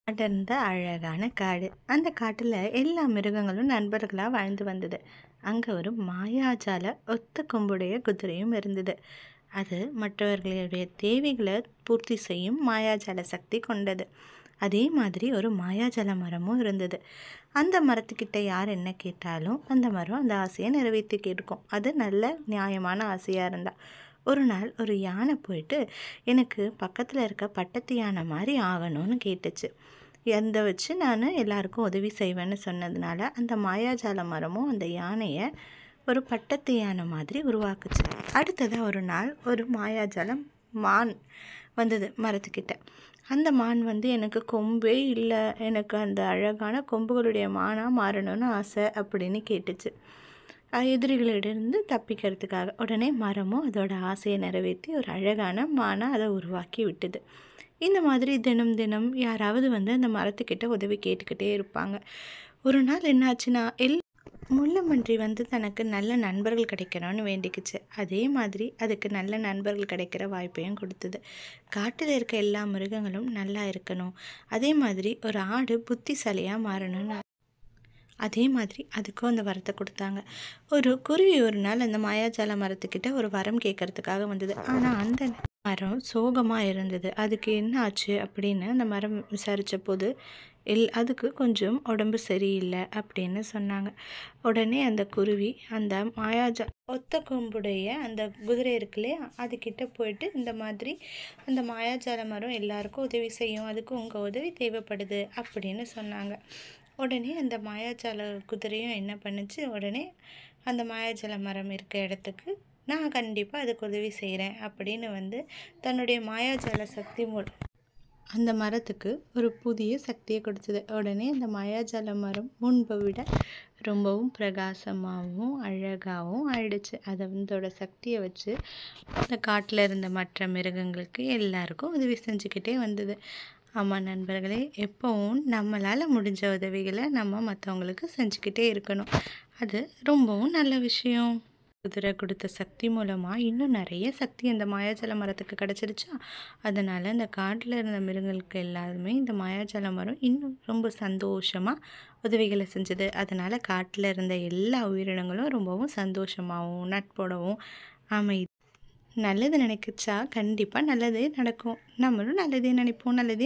அடர்ந்த அழகான காடு. அந்த காட்டில் எல்லா மிருகங்களும் நண்பர்களாக வாழ்ந்து வந்தது. அங்கே ஒரு மாயாஜால ஒத்த கொம்புடைய குதிரையும் இருந்தது. அது மற்றவர்களுடைய தேவைகளை பூர்த்தி செய்யும் மாயாஜால சக்தி கொண்டது. அதே மாதிரி ஒரு மாயாஜால மரமும் இருந்தது. அந்த மரத்துக்கிட்ட யார் என்ன கேட்டாலும் அந்த மரம் அந்த ஆசையை நிறைவேற்றி கேட்கும். அது நல்ல நியாயமான ஆசையாக இருந்தா. ஒரு நாள் ஒரு யானை போயிட்டு எனக்கு பக்கத்தில் இருக்க பட்டத்து யானை மாதிரி ஆகணும்னு கேட்டுச்சு. எந்த வச்சு நான் எல்லாருக்கும் உதவி செய்வேன்னு சொன்னதுனால அந்த மாயாஜால மரமும் அந்த யானையை ஒரு பட்டத்து யானை மாதிரி உருவாக்குச்சு. அடுத்ததாக ஒரு நாள் ஒரு மாயாஜால மான் வந்தது மரத்துக்கிட்ட. அந்த மான் எனக்கு கொம்பே இல்லை, எனக்கு அந்த அழகான கொம்புகளுடைய மானாக மாறணும்னு ஆசை அப்படின்னு கேட்டுச்சு. எதிரிகளிடந்து தப்பிக்கிறதுக்காக உடனே மரமும் அதோட ஆசையை நிறைவேற்றி ஒரு அழகான மானாக அதை உருவாக்கி விட்டுது. இந்த மாதிரி தினம் தினம் யாராவது அந்த மரத்துக்கிட்ட உதவி கேட்டுக்கிட்டே இருப்பாங்க. ஒரு நாள் என்னாச்சுன்னா முள்ளமன்றி தனக்கு நல்ல நண்பர்கள் கிடைக்கணும்னு வேண்டிக்குச்சு. அதே மாதிரி அதுக்கு நல்ல நண்பர்கள் கிடைக்கிற வாய்ப்பையும் கொடுத்தது. காட்டில் இருக்க எல்லா மிருகங்களும் நல்லா இருக்கணும், அதே மாதிரி ஒரு ஆடு புத்திசாலியாக மாறணும்னு அதே மாதிரி அதுக்கும் அந்த வரத்தை கொடுத்தாங்க. ஒரு குருவி ஒரு நாள் அந்த மாயாஜால மரத்துக்கிட்ட ஒரு வரம் கேட்கறதுக்காக வந்தது. ஆனால் அந்த மரம் சோகமாக இருந்தது. அதுக்கு என்ன ஆச்சு அப்படின்னு அந்த மரம் விசாரித்த போது அதுக்கு கொஞ்சம் உடம்பு சரியில்லை அப்படின்னு சொன்னாங்க. உடனே அந்த குருவி அந்த ஒத்த கொம்புடைய அந்த குதிரை இருக்குல்லையா, அதுக்கிட்ட போயிட்டு இந்த மாதிரி அந்த மாயாஜால மரம் எல்லாருக்கும் உதவி செய்யும், அதுக்கு உங்கள் உதவி தேவைப்படுது அப்படின்னு சொன்னாங்க. உடனே அந்த மாயாஜால குதிரையும் என்ன பண்ணுச்சு, உடனே அந்த மாயாஜால மரம் இருக்க இடத்துக்கு நான் கண்டிப்பாக அதுக்கு உதவி செய்கிறேன் அப்படின்னு தன்னுடைய மாயாஜால சக்தி அந்த மரத்துக்கு ஒரு புதிய சக்தியை கொடுத்தது. உடனே அந்த மாயாஜால மரம் முன்பை விட ரொம்பவும் பிரகாசமாகவும் அழகாகவும் ஆயிடுச்சு. அதோட சக்தியை வச்சு அந்த காட்டில் இருந்த மற்ற மிருகங்களுக்கு எல்லாருக்கும் உதவி செஞ்சுக்கிட்டே வந்தது. ஆமாம் நண்பர்களே, எப்போவும் நம்மளால் முடிஞ்ச உதவிகளை நம்ம மற்றவங்களுக்கு செஞ்சுக்கிட்டே இருக்கணும். அது ரொம்பவும் நல்ல விஷயம். குதிரை கொடுத்த சக்தி மூலமாக இன்னும் நிறைய சக்தி அந்த மாயாஜால மரத்துக்கு கிடச்சிருச்சா. அதனால் இந்த காட்டில் இருந்த மிருகங்களுக்கு எல்லாருமே இந்த மாயாஜால மரம் இன்னும் ரொம்ப சந்தோஷமாக உதவிகளை செஞ்சது. அதனால் காட்டில் இருந்த எல்லா உயிரினங்களும் ரொம்பவும் சந்தோஷமாகவும் நட்போடவும் நல்லது நினைக்கிச்சா கண்டிப்பாக நல்லதே நடக்கும். நம்மளும் நல்லதே நினைப்போம், நல்லதே